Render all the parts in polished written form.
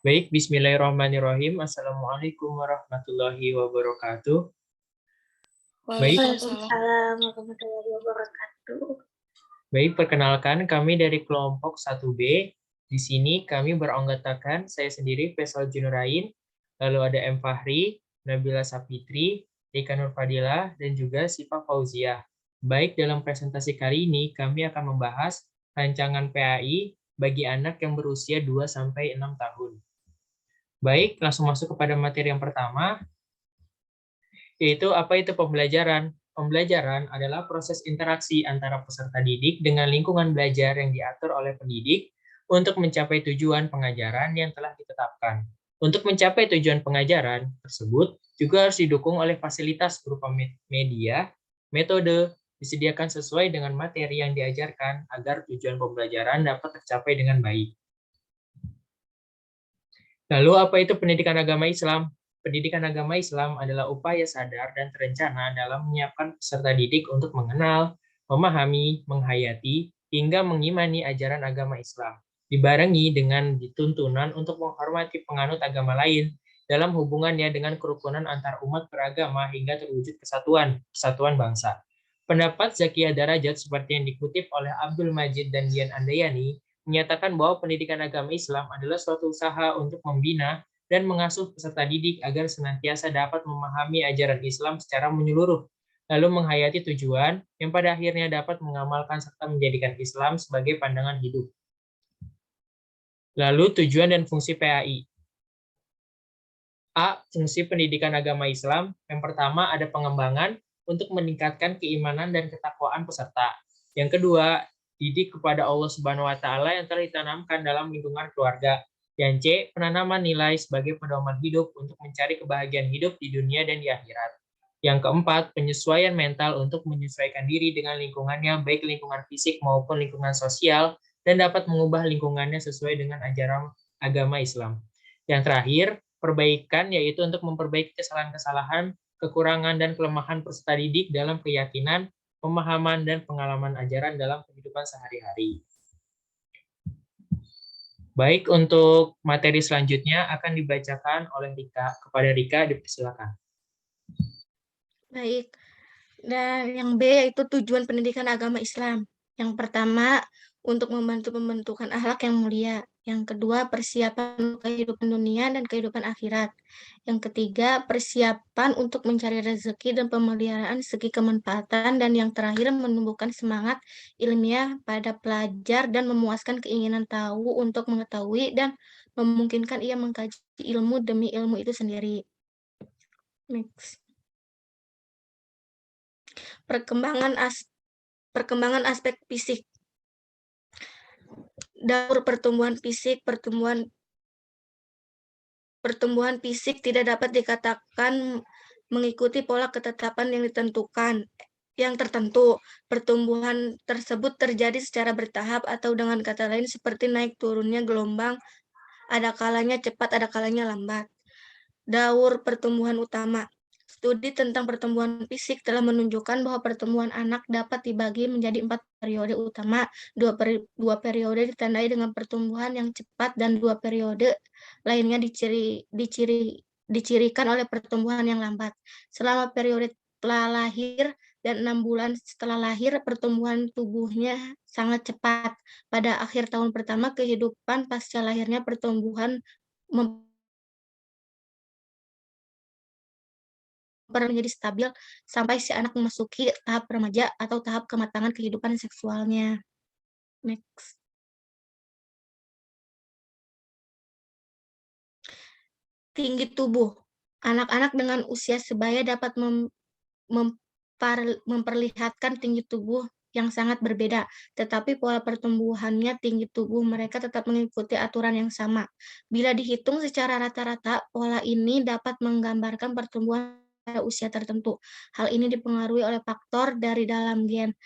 Baik, bismillahirrahmanirrahim. Assalamualaikum warahmatullahi wabarakatuh. Baik, Waalaikumsalam warahmatullahi wabarakatuh. baik, perkenalkan kami dari kelompok 1B. Di sini kami beranggotakan saya sendiri, Faisal Junurain, lalu ada M. Fahri, Nabila Sapitri, Rika Nurfadilah, dan juga Siva Fauziah. Baik, dalam presentasi kali ini kami akan membahas rancangan PAI bagi anak yang berusia 2-6 tahun. Baik, langsung masuk kepada materi yang pertama, yaitu apa itu pembelajaran. Pembelajaran adalah proses interaksi antara peserta didik dengan lingkungan belajar yang diatur oleh pendidik untuk mencapai tujuan pengajaran yang telah ditetapkan. Untuk mencapai tujuan pengajaran tersebut juga harus didukung oleh fasilitas berupa media, metode, disediakan sesuai dengan materi yang diajarkan agar tujuan pembelajaran dapat tercapai dengan baik. Lalu apa itu pendidikan agama Islam? Pendidikan agama Islam adalah upaya sadar dan terencana dalam menyiapkan peserta didik untuk mengenal, memahami, menghayati, hingga mengimani ajaran agama Islam. Dibarengi dengan dituntunan untuk menghormati penganut agama lain dalam hubungannya dengan kerukunan antar umat beragama hingga terwujud kesatuan bangsa. Pendapat Zakia Darajat seperti yang dikutip oleh Abdul Majid dan Dian Andayani menyatakan bahwa pendidikan agama Islam adalah suatu usaha untuk membina dan mengasuh peserta didik agar senantiasa dapat memahami ajaran Islam secara menyeluruh, lalu menghayati tujuan yang pada akhirnya dapat mengamalkan serta menjadikan Islam sebagai pandangan hidup. Lalu tujuan dan fungsi PAI. A. Fungsi pendidikan agama Islam. Yang pertama ada pengembangan untuk meningkatkan keimanan dan ketakwaan peserta. Yang kedua, didik kepada Allah Subhanahu wa taala yang telah ditanamkan dalam lingkungan keluarga. Yang C, penanaman nilai sebagai pedoman hidup untuk mencari kebahagiaan hidup di dunia dan di akhirat. Yang keempat, penyesuaian mental untuk menyesuaikan diri dengan lingkungannya, baik lingkungan fisik maupun lingkungan sosial, dan dapat mengubah lingkungannya sesuai dengan ajaran agama Islam. Yang terakhir, perbaikan yaitu untuk memperbaiki kesalahan-kesalahan, kekurangan, dan kelemahan peserta didik dalam keyakinan, pemahaman, dan pengalaman ajaran dalam kehidupan sehari-hari. Baik, untuk materi selanjutnya akan dibacakan oleh Rika. Kepada Rika, dipersilakan. Baik. Dan yang B yaitu tujuan pendidikan agama Islam. Yang pertama, untuk membantu pembentukan akhlak yang mulia. Yang kedua, persiapan kehidupan dunia dan kehidupan akhirat. Yang ketiga, persiapan untuk mencari rezeki dan pemeliharaan segi kemanfaatan. Dan yang terakhir, menumbuhkan semangat ilmiah pada pelajar dan memuaskan keinginan tahu untuk mengetahui dan memungkinkan ia mengkaji ilmu demi ilmu itu sendiri. Next. Perkembangan aspek fisik. Daur pertumbuhan fisik tidak dapat dikatakan mengikuti pola ketetapan yang tertentu. Pertumbuhan tersebut terjadi secara bertahap atau dengan kata lain seperti naik turunnya gelombang, ada kalanya cepat, ada kalanya lambat. Daur pertumbuhan utama. Studi tentang pertumbuhan fisik telah menunjukkan bahwa pertumbuhan anak dapat dibagi menjadi 4 periode utama. Dua periode ditandai dengan pertumbuhan yang cepat dan 2 periode lainnya dicirikan oleh pertumbuhan yang lambat. Selama periode lahir dan 6 bulan setelah lahir, pertumbuhan tubuhnya sangat cepat. Pada akhir tahun pertama kehidupan pasca lahirnya, pertumbuhan menjadi stabil sampai si anak memasuki tahap remaja atau tahap kematangan kehidupan seksualnya. Next. Tinggi tubuh. Anak-anak dengan usia sebaya dapat memperlihatkan tinggi tubuh yang sangat berbeda, tetapi pola pertumbuhannya tinggi tubuh mereka tetap mengikuti aturan yang sama. Bila dihitung secara rata-rata, pola ini dapat menggambarkan pertumbuhan pada usia tertentu. Hal ini dipengaruhi oleh faktor dari dalam gen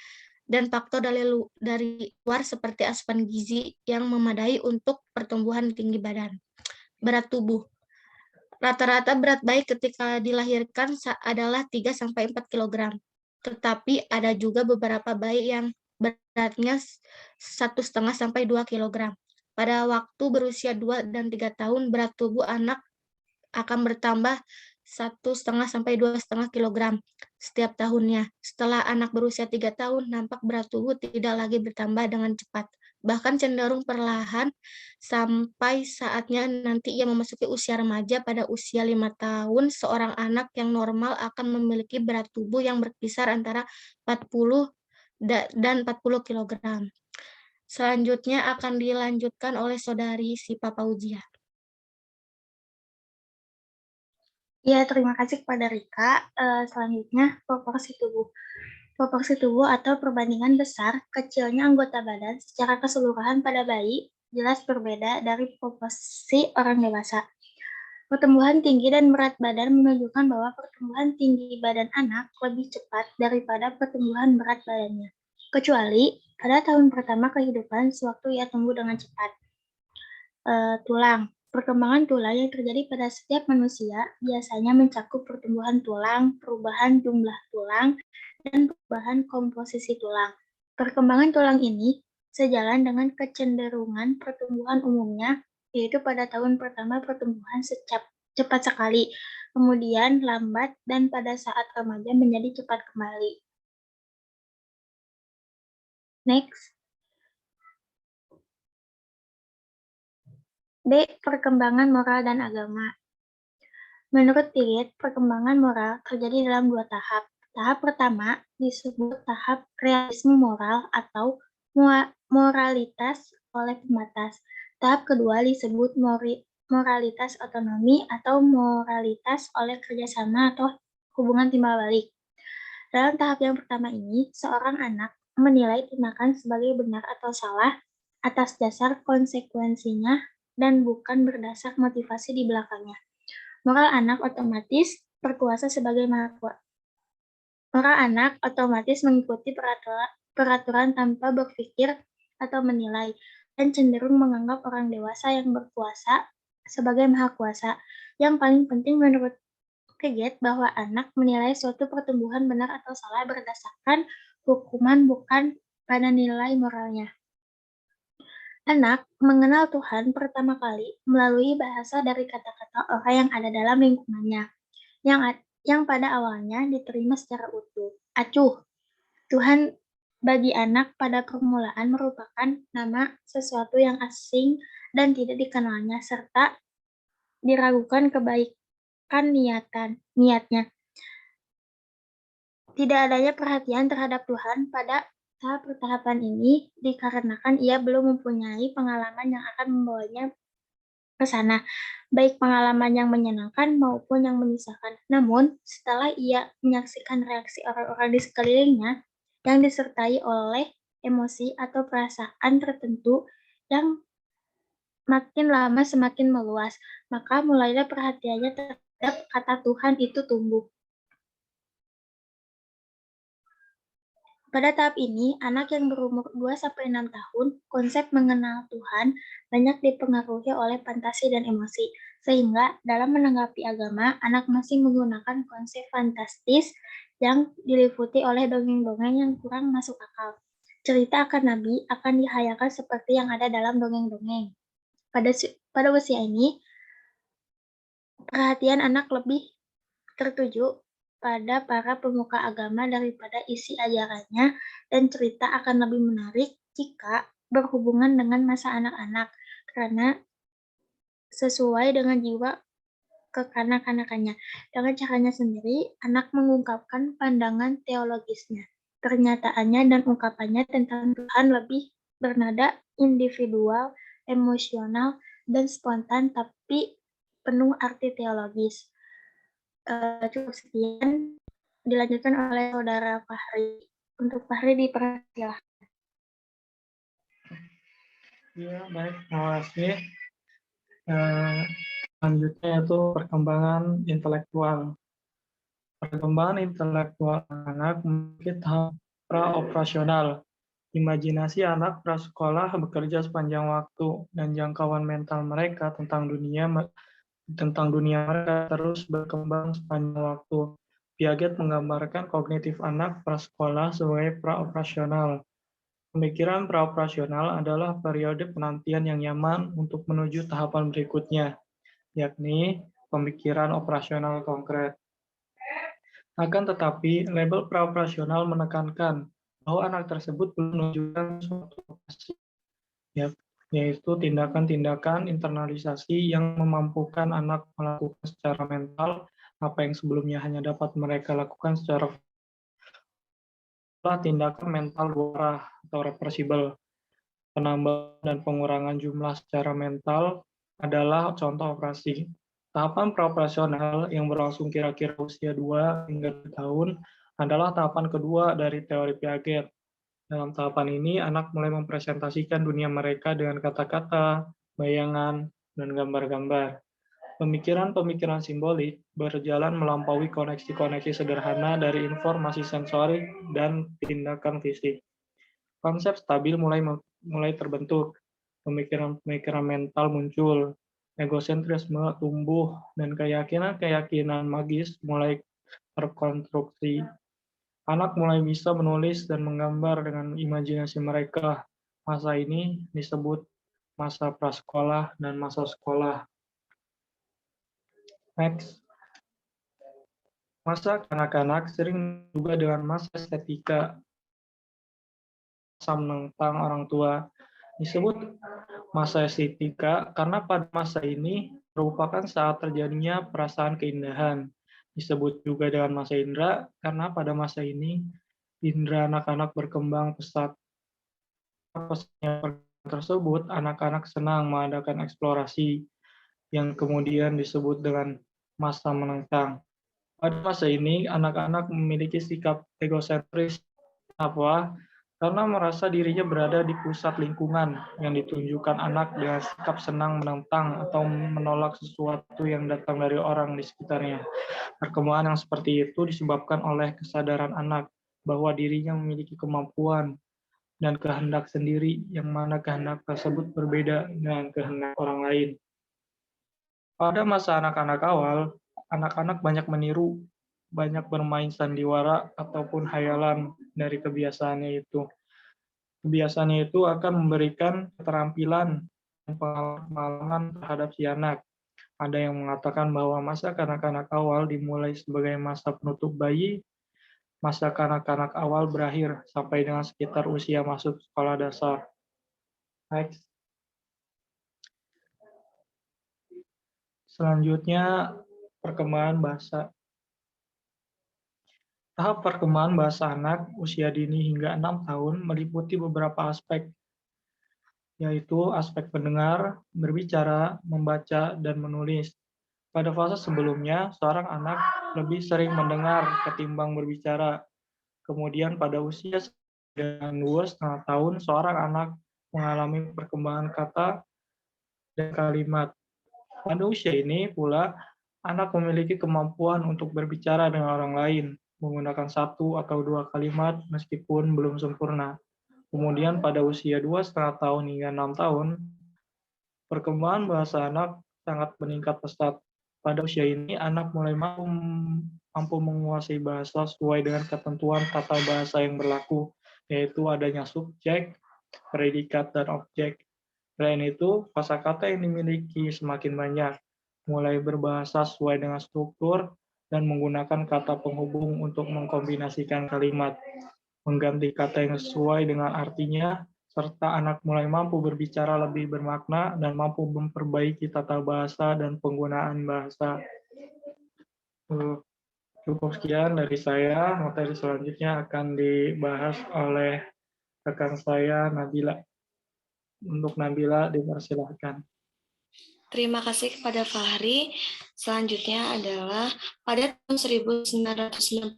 dan faktor dari luar seperti asupan gizi yang memadai untuk pertumbuhan tinggi badan. Berat tubuh. Rata-rata berat bayi ketika dilahirkan adalah 3-4 kg. Tetapi ada juga beberapa bayi yang beratnya 1,5 sampai 2 kg. Pada waktu berusia 2 dan 3 tahun, berat tubuh anak akan bertambah 1,5 sampai 2,5 kilogram setiap tahunnya. Setelah anak berusia 3 tahun, nampak berat tubuh tidak lagi bertambah dengan cepat, bahkan cenderung perlahan sampai saatnya nanti ia memasuki usia remaja. Pada usia 5 tahun, seorang anak yang normal akan memiliki berat tubuh yang berkisar antara 40 dan 40 kilogram. Selanjutnya akan dilanjutkan oleh saudari Sipa Fauzia. Ya, terima kasih kepada Rika. Selanjutnya, proporsi tubuh. Proporsi tubuh atau perbandingan besar kecilnya anggota badan secara keseluruhan pada bayi jelas berbeda dari proporsi orang dewasa. Pertumbuhan tinggi dan berat badan menunjukkan bahwa pertumbuhan tinggi badan anak lebih cepat daripada pertumbuhan berat badannya, kecuali pada tahun pertama kehidupan sewaktu ia tumbuh dengan cepat. Tulang. Perkembangan tulang yang terjadi pada setiap manusia biasanya mencakup pertumbuhan tulang, perubahan jumlah tulang, dan perubahan komposisi tulang. Perkembangan tulang ini sejalan dengan kecenderungan pertumbuhan umumnya, yaitu pada tahun pertama pertumbuhan cepat sekali, kemudian lambat, dan pada saat remaja menjadi cepat kembali. Next. B. Perkembangan moral dan agama. Menurut Piaget, perkembangan moral terjadi dalam 2 tahap. Tahap pertama disebut tahap realisme moral atau moralitas oleh pembatas. Tahap kedua disebut moralitas otonomi atau moralitas oleh kerjasama atau hubungan timbal balik. Dalam tahap yang pertama ini, seorang anak menilai tindakan sebagai benar atau salah atas dasar konsekuensinya dan bukan berdasar motivasi di belakangnya. Moral anak otomatis berkuasa sebagai maha kuasa. Moral anak otomatis mengikuti peraturan tanpa berpikir atau menilai, dan cenderung menganggap orang dewasa yang berkuasa sebagai maha kuasa. Yang paling penting menurut Piaget bahwa anak menilai suatu pertumbuhan benar atau salah berdasarkan hukuman bukan pada nilai moralnya. Anak mengenal Tuhan pertama kali melalui bahasa dari kata-kata orang yang ada dalam lingkungannya, yang pada awalnya diterima secara utuh. Acuh, Tuhan bagi anak pada permulaan merupakan nama sesuatu yang asing dan tidak dikenalnya, serta diragukan kebaikan niatnya. Tidak adanya perhatian terhadap Tuhan pada tahap tahapan ini dikarenakan ia belum mempunyai pengalaman yang akan membawanya ke sana, baik pengalaman yang menyenangkan maupun yang menyusahkan. Namun, setelah ia menyaksikan reaksi orang-orang di sekelilingnya yang disertai oleh emosi atau perasaan tertentu yang makin lama semakin meluas, maka mulailah perhatiannya terhadap kata Tuhan itu tumbuh. Pada tahap ini, anak yang berumur 2-6 tahun, konsep mengenal Tuhan banyak dipengaruhi oleh fantasi dan emosi, sehingga dalam menanggapi agama, anak masih menggunakan konsep fantastis yang diliputi oleh dongeng-dongeng yang kurang masuk akal. Cerita akan nabi akan dihayalkan seperti yang ada dalam dongeng-dongeng. Pada usia ini, perhatian anak lebih tertuju pada para pemuka agama daripada isi ajarannya, dan cerita akan lebih menarik jika berhubungan dengan masa anak-anak, karena sesuai dengan jiwa kekanak-kanakannya. Dengan caranya sendiri, anak mengungkapkan pandangan teologisnya, pernyataannya dan ungkapannya tentang Tuhan lebih bernada individual, emosional, dan spontan, tapi penuh arti teologis. Cukup sekian, dilanjutkan oleh saudara Fahri. Untuk Fahri dipersilahkan. Ya, baik, terima kasih. Selanjutnya itu perkembangan intelektual. Perkembangan intelektual anak memiliki tahap pra-operasional. Imajinasi anak prasekolah bekerja sepanjang waktu, dan jangkauan mental mereka tentang dunia mereka terus berkembang sepanjang waktu. Piaget menggambarkan kognitif anak prasekolah sebagai pra-operasional. Pemikiran praoperasional adalah periode penantian yang nyaman untuk menuju tahapan berikutnya, yakni pemikiran operasional konkret. Akan tetapi, label praoperasional menekankan bahwa anak tersebut belum menunjukkan suatu operasi, yaitu tindakan-tindakan internalisasi yang memampukan anak melakukan secara mental apa yang sebelumnya hanya dapat mereka lakukan secara tindakan mental luar atau reversible. Penambahan dan pengurangan jumlah secara mental adalah contoh operasi. Tahapan praoperasional yang berlangsung kira-kira usia 2 hingga 3 tahun adalah tahapan kedua dari teori Piaget. Dalam tahapan ini, anak mulai mempresentasikan dunia mereka dengan kata-kata, bayangan, dan gambar-gambar. Pemikiran-pemikiran simbolik berjalan melampaui koneksi-koneksi sederhana dari informasi sensorik dan tindakan fisik. Konsep stabil mulai terbentuk, pemikiran-pemikiran mental muncul, egosentrisme tumbuh, dan keyakinan-keyakinan magis mulai terkonstruksi. Anak mulai bisa menulis dan menggambar dengan imajinasi mereka. Masa ini disebut masa prasekolah dan masa sekolah. Next. Masa kanak-kanak sering juga dengan masa estetika, masa menentang orang tua. Disebut masa estetika karena pada masa ini merupakan saat terjadinya perasaan keindahan. Disebut juga dengan masa indera karena pada masa ini indera anak-anak berkembang pesat. Pesatnya tersebut, anak-anak senang mengadakan eksplorasi yang kemudian disebut dengan masa menentang. Pada masa ini, anak-anak memiliki sikap egosentris. Apa? Karena merasa dirinya berada di pusat lingkungan yang ditunjukkan anak dengan sikap senang menentang atau menolak sesuatu yang datang dari orang di sekitarnya. Perkembangan yang seperti itu disebabkan oleh kesadaran anak bahwa dirinya memiliki kemampuan dan kehendak sendiri, yang mana kehendak tersebut berbeda dengan kehendak orang lain. Pada masa anak-anak awal, anak-anak banyak meniru, banyak bermain sandiwara ataupun hayalan dari kebiasaannya itu. Kebiasaannya itu akan memberikan keterampilan dan pengalaman terhadap si anak. Ada yang mengatakan bahwa masa kanak-kanak awal dimulai sebagai masa penutup bayi, masa kanak-kanak awal berakhir sampai dengan sekitar usia masuk sekolah dasar. Next. Selanjutnya, perkembangan bahasa. Tahap perkembangan bahasa anak usia dini hingga 6 tahun meliputi beberapa aspek, yaitu aspek mendengar, berbicara, membaca, dan menulis. Pada fase sebelumnya, seorang anak lebih sering mendengar ketimbang berbicara. Kemudian pada usia 2,5 tahun, seorang anak mengalami perkembangan kata dan kalimat. Pada usia ini pula, anak memiliki kemampuan untuk berbicara dengan orang lain, menggunakan 1 atau 2 kalimat meskipun belum sempurna. Kemudian pada usia 2,5 tahun hingga 6 tahun, perkembangan bahasa anak sangat meningkat pesat. Pada usia ini, anak mulai mampu menguasai bahasa sesuai dengan ketentuan tata bahasa yang berlaku, yaitu adanya subjek, predikat, dan objek. Selain itu, kosakata yang dimiliki semakin banyak, mulai berbahasa sesuai dengan struktur dan menggunakan kata penghubung untuk mengkombinasikan kalimat, mengganti kata yang sesuai dengan artinya, serta anak mulai mampu berbicara lebih bermakna dan mampu memperbaiki tata bahasa dan penggunaan bahasa. Cukup sekian dari saya. Materi selanjutnya akan dibahas oleh rekan saya, Nabila. Untuk Nabila, dipersilahkan. Terima kasih kepada Fahri. Selanjutnya adalah pada tahun 1993,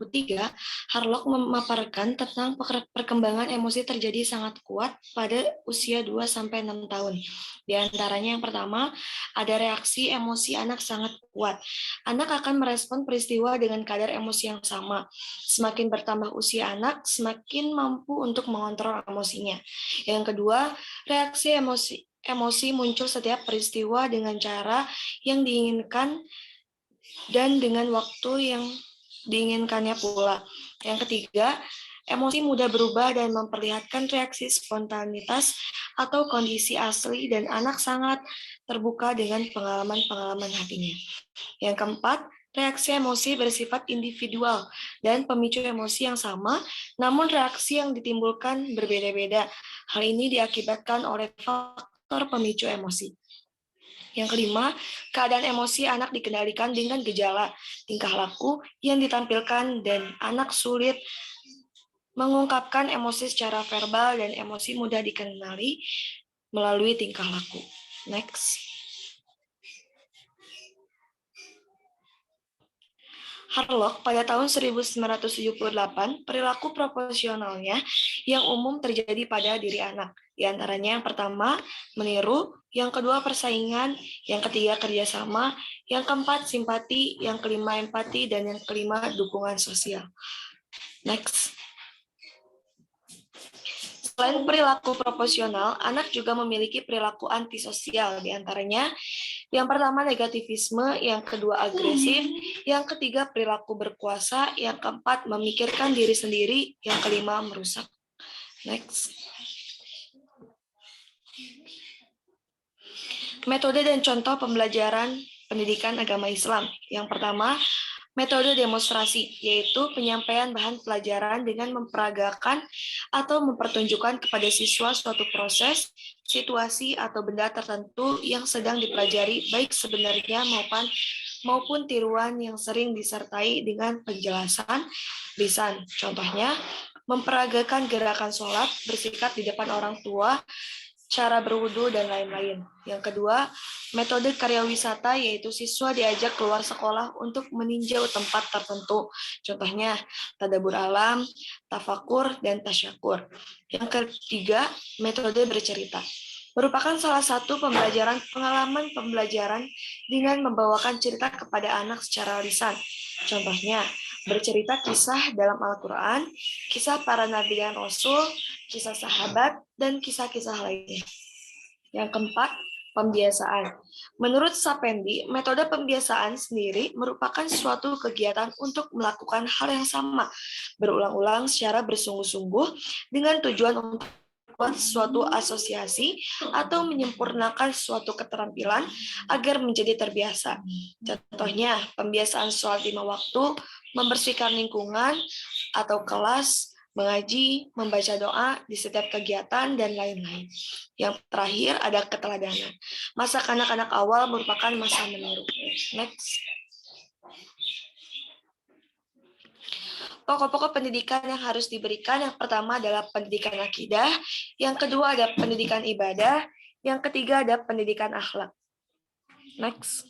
Harlock memaparkan tentang perkembangan emosi terjadi sangat kuat pada usia 2-6 tahun. Di antaranya yang pertama, ada reaksi emosi anak sangat kuat. Anak akan merespon peristiwa dengan kadar emosi yang sama. Semakin bertambah usia anak, semakin mampu untuk mengontrol emosinya. Yang kedua, reaksi emosi muncul setiap peristiwa dengan cara yang diinginkan dan dengan waktu yang diinginkannya pula. Yang ketiga, Emosi mudah berubah dan memperlihatkan reaksi spontanitas atau kondisi asli dan anak sangat terbuka dengan pengalaman-pengalaman hatinya. Yang keempat, reaksi emosi bersifat individual dan pemicu emosi yang sama, namun reaksi yang ditimbulkan berbeda-beda. Hal ini diakibatkan oleh faktor pemicu emosi. Yang kelima, keadaan emosi anak dikendalikan dengan gejala, tingkah laku yang ditampilkan dan anak sulit mengungkapkan emosi secara verbal dan emosi mudah dikenali melalui tingkah laku. Next. Harlock pada tahun 1978, perilaku proporsionalnya yang umum terjadi pada diri anak. Di antaranya yang pertama, meniru, yang kedua persaingan, yang ketiga kerjasama, yang keempat simpati, yang kelima empati, dan yang kelima dukungan sosial. Next. Selain perilaku proporsional, anak juga memiliki perilaku antisosial. Di antaranya, yang pertama negativisme, yang kedua agresif, yang ketiga perilaku berkuasa, yang keempat memikirkan diri sendiri, yang kelima merusak. Next. Metode dan contoh pembelajaran pendidikan agama Islam. Yang pertama, metode demonstrasi, yaitu penyampaian bahan pelajaran dengan memperagakan atau mempertunjukkan kepada siswa suatu proses, situasi, atau benda tertentu yang sedang dipelajari, baik sebenarnya maupun tiruan yang sering disertai dengan penjelasan lisan. Contohnya, memperagakan gerakan sholat, bersikap di depan orang tua, cara berwudu, dan lain-lain. Yang kedua, metode karya wisata, yaitu siswa diajak keluar sekolah untuk meninjau tempat tertentu. Contohnya, tadabbur alam, tafakur, dan tasyakur. Yang ketiga, metode bercerita. Merupakan salah satu pengalaman pembelajaran dengan membawakan cerita kepada anak secara lisan. Contohnya, bercerita kisah dalam Al-Quran, kisah para nabi dan rasul, kisah sahabat, dan kisah-kisah lainnya. Yang keempat, pembiasaan. Menurut Sapendi, metode pembiasaan sendiri merupakan suatu kegiatan untuk melakukan hal yang sama, berulang-ulang secara bersungguh-sungguh dengan tujuan untuk membuat suatu asosiasi atau menyempurnakan suatu keterampilan agar menjadi terbiasa. Contohnya, pembiasaan sholat 5 waktu, membersihkan lingkungan atau kelas, mengaji, membaca doa di setiap kegiatan, dan lain-lain. Yang terakhir ada keteladanan. Masa kanak-kanak awal merupakan masa meniru. Next. Pokok-pokok pendidikan yang harus diberikan, yang pertama adalah pendidikan akidah, yang kedua ada pendidikan ibadah, yang ketiga ada pendidikan akhlak. Next.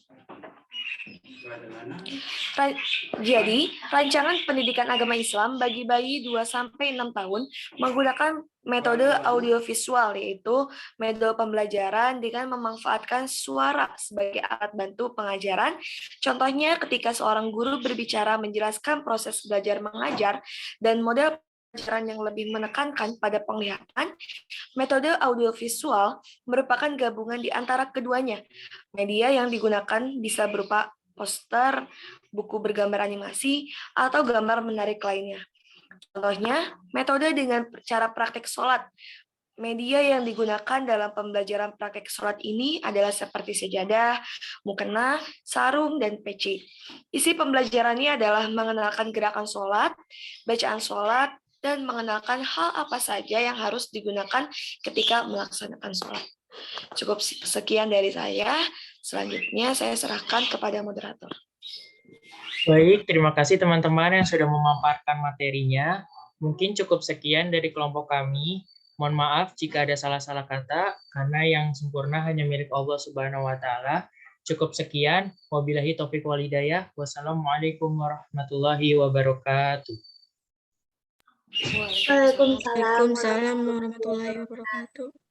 Jadi, rancangan pendidikan agama Islam bagi bayi 2-6 tahun menggunakan metode audiovisual, yaitu metode pembelajaran dengan memanfaatkan suara sebagai alat bantu pengajaran. Contohnya ketika seorang guru berbicara menjelaskan proses belajar mengajar dan model pelajaran yang lebih menekankan pada penglihatan, metode audiovisual merupakan gabungan di antara keduanya. Media yang digunakan bisa berupa poster, buku bergambar animasi, atau gambar menarik lainnya. Contohnya, metode dengan cara praktek sholat. Media yang digunakan dalam pembelajaran praktek sholat ini adalah seperti sejadah, mukena, sarung, dan peci. Isi pembelajarannya adalah mengenalkan gerakan sholat, bacaan sholat, dan mengenalkan hal apa saja yang harus digunakan ketika melaksanakan sholat. Cukup sekian dari saya. Selanjutnya saya serahkan kepada moderator. Baik, terima kasih teman-teman yang sudah memaparkan materinya. Mungkin cukup sekian dari kelompok kami. Mohon maaf jika ada salah-salah kata, karena yang sempurna hanya milik Allah Subhanahu wa Ta'ala. Cukup sekian. Wabillahi taufiq wal hidayah. Wassalamualaikum warahmatullahi wabarakatuh. Waalaikumsalam Waalaikumsalam warahmatullahi wabarakatuh.